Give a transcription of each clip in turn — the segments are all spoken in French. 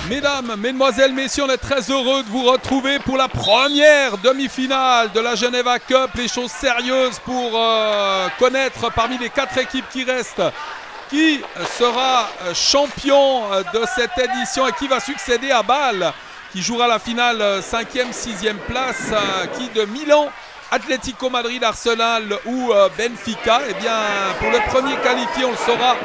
Mesdames, mesdemoiselles, messieurs, on est très heureux de vous retrouver pour la première demi-finale de la Geneva Cup. Les choses sérieuses pour connaître parmi les 4 équipes qui restent qui sera champion de cette édition et qui va succéder à Bâle, qui jouera la finale 5e, 6e place, qui de Milan, Atlético Madrid, Arsenal ou Benfica. Et bien, pour le premier qualifié, on le saura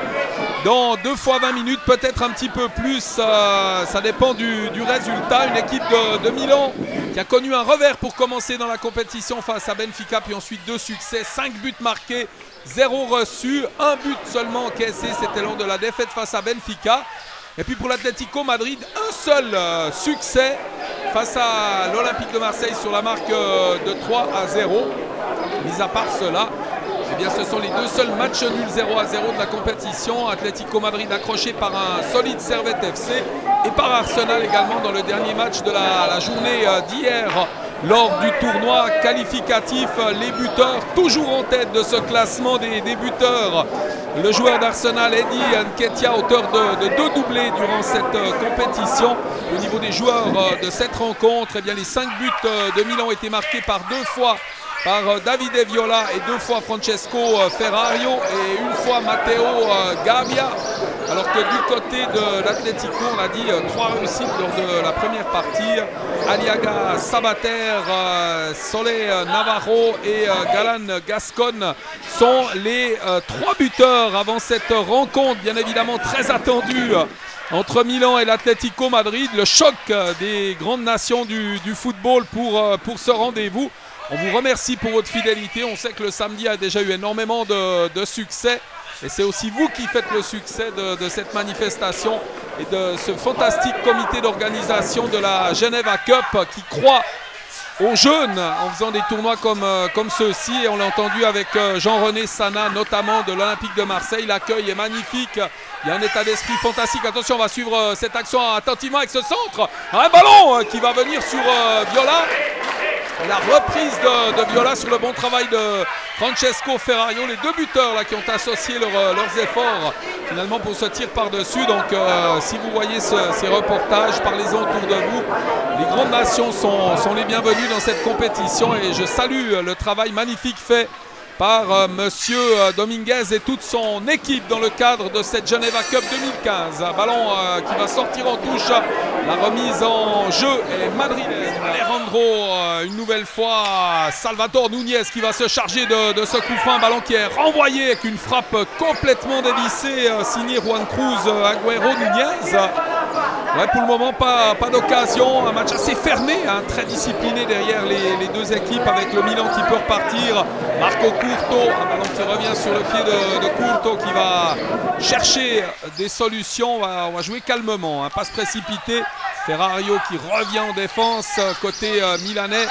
dans 2 fois 20 minutes, peut-être un petit peu plus, ça dépend du résultat. Une équipe de Milan qui a connu un revers pour commencer dans la compétition face à Benfica, puis ensuite 2 succès, 5 buts marqués, 0 reçus, 1 but seulement encaissé, c'était lors de la défaite face à Benfica. Et puis pour l'Atlético Madrid, un seul succès face à l'Olympique de Marseille sur la marque de 3-0. Mis à part cela, eh bien, ce sont les 2 seuls matchs nuls 0-0 de la compétition. Atlético Madrid accroché par un solide Servette FC et par Arsenal également dans le dernier match de la journée d'hier. Lors du tournoi qualificatif, les buteurs toujours en tête de ce classement des buteurs. Le joueur d'Arsenal, Eddie Nketiah, auteur de 2 doublés durant cette compétition. Au niveau des joueurs de cette rencontre, eh bien, les 5 buts de Milan ont été marqués par 2 fois par Davide Viola et 2 fois Francesco Ferrario et 1 fois Matteo Gabbia. Alors que du côté de l'Atlético, on a dit 3 réussites lors de la première partie. Aliaga Sabater, Solé Navarro et Galan Gascon sont les 3 buteurs avant cette rencontre, bien évidemment très attendue entre Milan et l'Atlético Madrid. Le choc des grandes nations du football pour ce rendez-vous. On vous remercie pour votre fidélité. On sait que le samedi a déjà eu énormément de succès. Et c'est aussi vous qui faites le succès de cette manifestation et de ce fantastique comité d'organisation de la Geneva Cup qui croit aux jeunes en faisant des tournois comme ceux-ci. Et on l'a entendu avec Jean-René Sana, notamment de l'Olympique de Marseille. L'accueil est magnifique. Il y a un état d'esprit fantastique. Attention, on va suivre cette action attentivement avec ce centre. Un ballon qui va venir sur Viola. La reprise de Viola sur le bon travail de Francesco Ferrario. Les 2 buteurs là, qui ont associé leurs efforts finalement pour ce tir par-dessus. Donc si vous voyez ces reportages, parlez-en autour de vous. Les grandes nations sont les bienvenues dans cette compétition et je salue le travail magnifique fait par Monsieur Dominguez et toute son équipe dans le cadre de cette Geneva Cup 2015. Un ballon qui va sortir en touche. La remise en jeu est madrilène. Alejandro, une nouvelle fois, Salvador Núñez qui va se charger de ce coup franc. Un ballon qui est renvoyé avec une frappe complètement dévissée, signée Juan Cruz Agüero Núñez. Ouais, pour le moment, pas d'occasion. Un match assez fermé, hein, très discipliné derrière les 2 équipes avec le Milan qui peut repartir. Marco Curto, un ballon qui revient sur le pied de Curto qui va chercher des solutions. On va jouer calmement, hein, passe précipitée. Ferrario qui revient en défense côté milanais.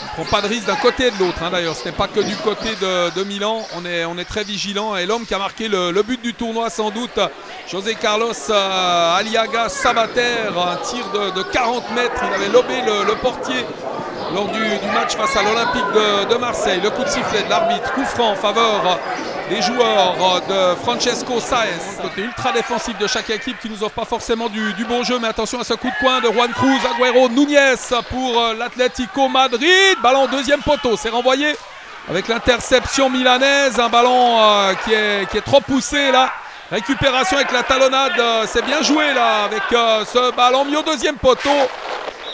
On ne prend pas de risque d'un côté et de l'autre, hein, d'ailleurs. Ce n'est pas que du côté de Milan. On est très vigilant. Et l'homme qui a marqué le but du tournoi, sans doute, José Carlos Aliaga Sabater. Un tir de 40 mètres. Il avait lobé le portier lors du match face à l'Olympique de Marseille. Le coup de sifflet de l'arbitre. Coup franc en faveur des joueurs de Francesco Saez. Côté ultra défensif de chaque équipe qui nous offre pas forcément du bon jeu. Mais attention à ce coup de poing de Juan Cruz Agüero Núñez pour l'Atlético Madrid. Ballon 2e poteau. C'est renvoyé avec l'interception milanaise. Un ballon qui est trop poussé là. Récupération avec la talonnade. C'est bien joué là avec ce ballon mis au 2e poteau.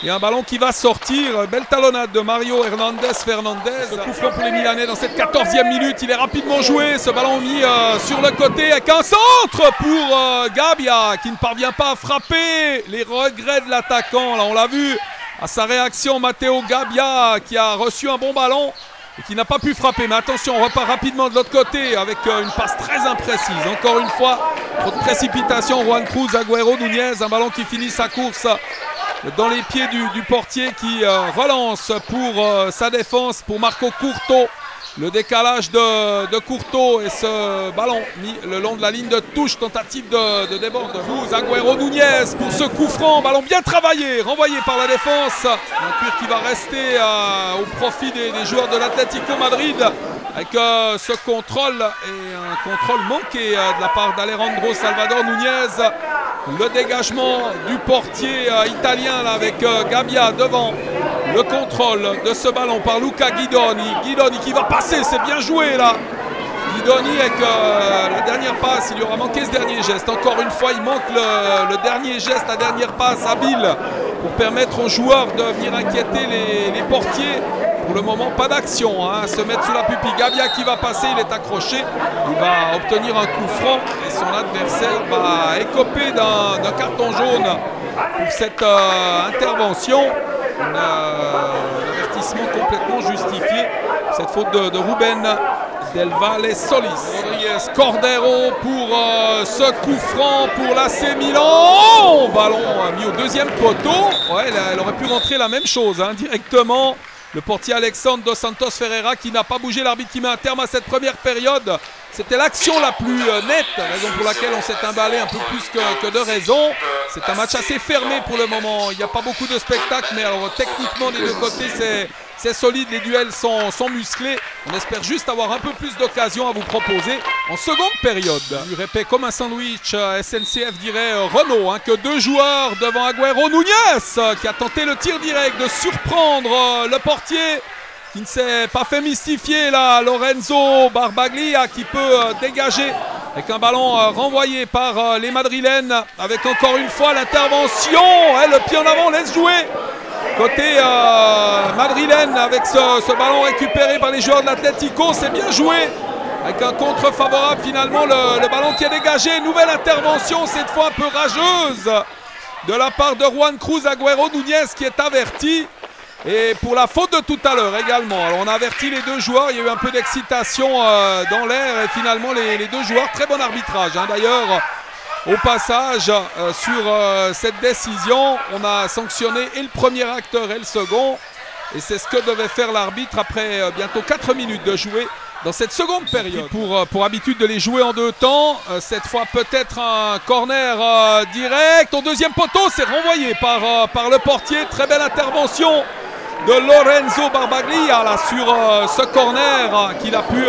Il y a un ballon qui va sortir. Belle talonnade de Mario Hernandez Fernandez. Ce coup franc pour les Milanais dans cette 14e minute. Il est rapidement joué. Ce ballon mis sur le côté avec un centre pour Gabbia qui ne parvient pas à frapper. Les regrets de l'attaquant. Là, on l'a vu à sa réaction. Matteo Gabbia qui a reçu un bon ballon et qui n'a pas pu frapper. Mais attention, on repart rapidement de l'autre côté avec une passe très imprécise. Encore une fois, trop de précipitation. Juan Cruz Agüero Núñez. Un ballon qui finit sa course dans les pieds du portier qui relance pour sa défense pour Marco Curto. Le décalage de Curto et ce ballon mis le long de la ligne de touche. Tentative de débordement. Agüero Núñez pour ce coup franc. Ballon bien travaillé, renvoyé par la défense. Un tir qui va rester au profit des joueurs de l'Atlético Madrid. Avec ce contrôle et un contrôle manqué de la part d'Alejandro Salvador Núñez. Le dégagement du portier italien là, avec Gabbia devant. Le contrôle de ce ballon par Luca Guidoni. Guidoni qui va passer, c'est bien joué là. Guidoni avec la dernière passe, il lui aura manqué ce dernier geste. Encore une fois, il manque le dernier geste, la dernière passe habile pour permettre aux joueurs de venir inquiéter les portiers. Pour le moment, pas d'action, hein, se mettre sous la pupille. Gabbia qui va passer, il est accroché. Il va obtenir un coup franc et son adversaire va écoper d'un carton jaune pour cette intervention. Un avertissement complètement justifié. Cette faute de Ruben Del Valle Solis. Rodriguez Cordero pour ce coup franc pour l'AC Milan. Ballon mis au deuxième poteau. Ouais, elle aurait pu rentrer la même chose hein, directement. Le portier Alexandre Dos Santos Ferreira qui n'a pas bougé, l'arbitre qui met un terme à cette première période. C'était l'action la plus nette, raison pour laquelle on s'est emballé un peu plus que de raison. C'est un match assez fermé pour le moment, il n'y a pas beaucoup de spectacle, mais alors techniquement des deux côtés c'est solide, les duels sont musclés. On espère juste avoir un peu plus d'occasions à vous proposer en seconde période. Du répète comme un sandwich, SNCF dirait Renault, hein, que deux joueurs devant Agüero. Núñez qui a tenté le tir direct de surprendre le portier qui ne s'est pas fait mystifier là, Lorenzo Barbaglia qui peut dégager avec un ballon renvoyé par les Madrilènes avec encore une fois l'intervention, le pied en avant laisse jouer côté madrilène avec ce ballon récupéré par les joueurs de l'Atlético, c'est bien joué avec un contre favorable finalement, le ballon qui est dégagé, nouvelle intervention cette fois un peu rageuse de la part de Juan Cruz. Agüero, Núñez qui est averti. Et pour la faute de tout à l'heure également. Alors on a averti les deux joueurs, il y a eu un peu d'excitation dans l'air et finalement les deux joueurs, très bon arbitrage hein. D'ailleurs au passage sur cette décision, on a sanctionné et le premier acteur et le second. Et c'est ce que devait faire l'arbitre après bientôt 4 minutes de jouer dans cette seconde période. Pour habitude de les jouer en deux temps, cette fois peut-être un corner direct. Au deuxième poteau, c'est renvoyé par le portier, très belle intervention de Lorenzo Barbaglia là, sur ce corner qu'il a pu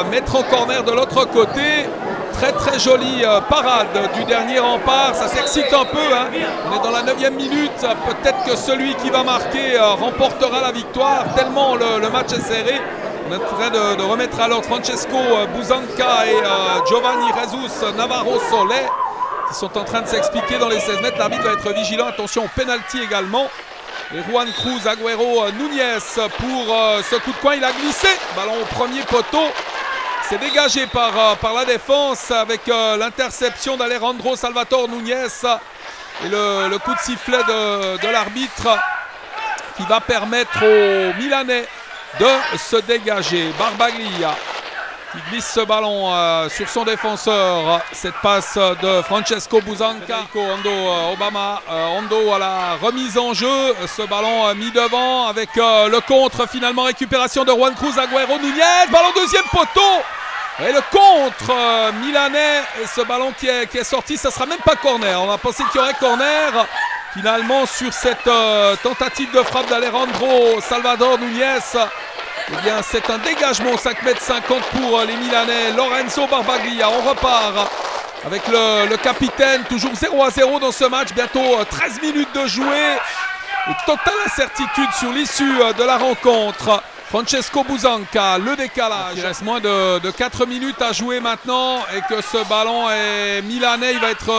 mettre en corner de l'autre côté. Très jolie parade du dernier rempart, ça s'excite un peu hein. On est dans la 9e minute, peut-être que celui qui va marquer remportera la victoire tellement le match est serré. On est en train de remettre à l'ordre Francesco Busanca et Giovanni Jesus Navarro Soler qui sont en train de s'expliquer dans les 16 mètres. L'arbitre va être vigilant, attention au penalty également. Et Juan Cruz, Agüero, Núñez pour ce coup de coin, il a glissé, ballon au premier poteau. C'est dégagé par la défense avec l'interception d'Alejandro Salvatore Núñez et le coup de sifflet de l'arbitre qui va permettre aux Milanais de se dégager. Barbaglia qui glisse ce ballon sur son défenseur. Cette passe de Francesco Busanca. Hondo à la remise en jeu. Ce ballon mis devant avec le contre. Finalement récupération de Juan Cruz, Agüero, Núñez. Ballon deuxième poteau. Et le contre milanais. Et ce ballon qui est sorti, ça ne sera même pas corner. On a pensé qu'il y aurait corner. Finalement sur cette tentative de frappe d'Alejandro Salvatore Núñez. Eh bien, c'est un dégagement au 5,50 m pour les Milanais. Lorenzo Barbaglia, on repart avec le capitaine. Toujours 0-0 dans ce match. Bientôt 13 minutes de jouer. Et totale incertitude sur l'issue de la rencontre. Francesco Busanca, le décalage. Il reste moins de 4 minutes à jouer maintenant. Et que ce ballon est milanais. Il va être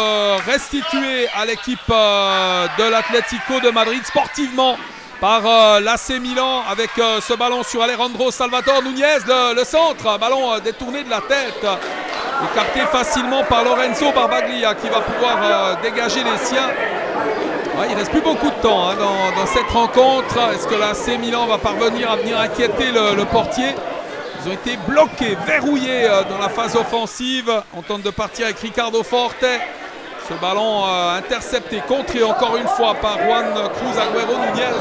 restitué à l'équipe de l'Atlético de Madrid sportivement. Par l'AC Milan avec ce ballon sur Alejandro Salvatore Núñez, le centre, ballon détourné de la tête et capté facilement par Lorenzo Barbaglia qui va pouvoir dégager les siens. Ouais, il ne reste plus beaucoup de temps hein, dans cette rencontre. Est-ce que l'AC Milan va parvenir à venir inquiéter le portier? Ils ont été bloqués, verrouillés dans la phase offensive. On tente de partir avec Ricardo Forte. Ce ballon intercepté, contré encore une fois par Juan Cruz, Agüero, Núñez,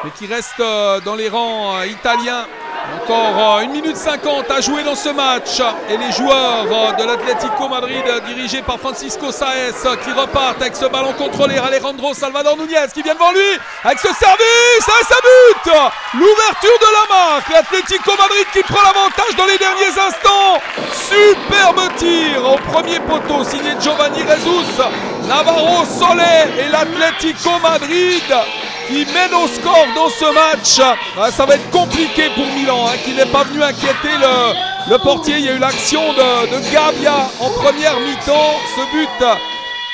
mais qui reste dans les rangs italiens Encore 1 minute 50 à jouer dans ce match et les joueurs de l'Atlético Madrid dirigés par Francisco Sáez qui repartent avec ce ballon contrôlé. Alejandro Salvador Núñez qui vient devant lui avec ce service et ça but. L'ouverture de la marque, l'Atlético Madrid qui prend l'avantage dans les derniers instants. Superbe tir au premier poteau signé Giovanni Jesus, Navarro Solé et l'Atlético Madrid qui mène au score dans ce match. Ça va être compliqué pour Milan qui n'est pas venu inquiéter le portier. Il y a eu l'action de Gavia en première mi-temps. Ce but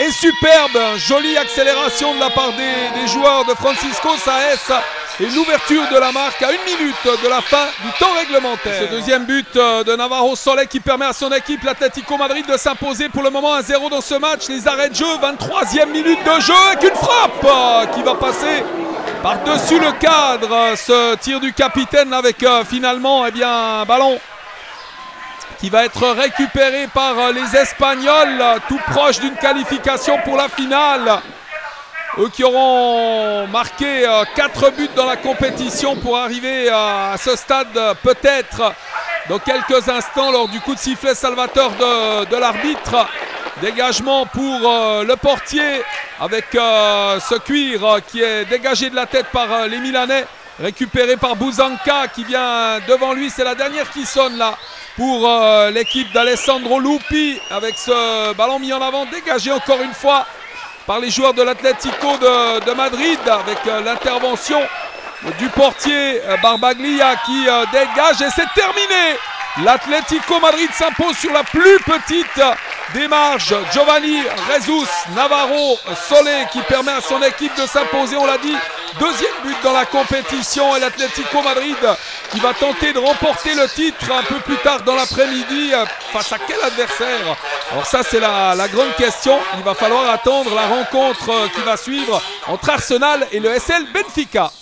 est superbe, jolie accélération de la part des joueurs de Francisco Sáez et l'ouverture de la marque à 1 minute de la fin du temps réglementaire. Ce deuxième but de Navarro Solé qui permet à son équipe, l'Atlético Madrid, de s'imposer pour le moment 1-0 dans ce match. Les arrêts de jeu, 23e minute de jeu avec une frappe qui va passer par-dessus le cadre. Ce tir du capitaine avec finalement un ballon qui va être récupéré par les Espagnols, tout proche d'une qualification pour la finale. Eux qui auront marqué 4 buts dans la compétition pour arriver à ce stade peut-être dans quelques instants lors du coup de sifflet salvateur de l'arbitre. Dégagement pour le portier avec ce cuir qui est dégagé de la tête par les Milanais. Récupéré par Bouzanca qui vient devant lui. C'est la dernière qui sonne là pour l'équipe d'Alessandro Lupi avec ce ballon mis en avant, dégagé encore une fois par les joueurs de l'Atlético de Madrid avec l'intervention du portier Barbaglia qui dégage et c'est terminé. L'Atlético Madrid s'impose sur la plus petite des marges. Giovanni Jesus, Navarro Solé qui permet à son équipe de s'imposer, on l'a dit, deuxième but dans la compétition et l'Atlético Madrid qui va tenter de remporter le titre un peu plus tard dans l'après-midi face à quel adversaire? Alors ça c'est la grande question, il va falloir attendre la rencontre qui va suivre entre Arsenal et le SL Benfica.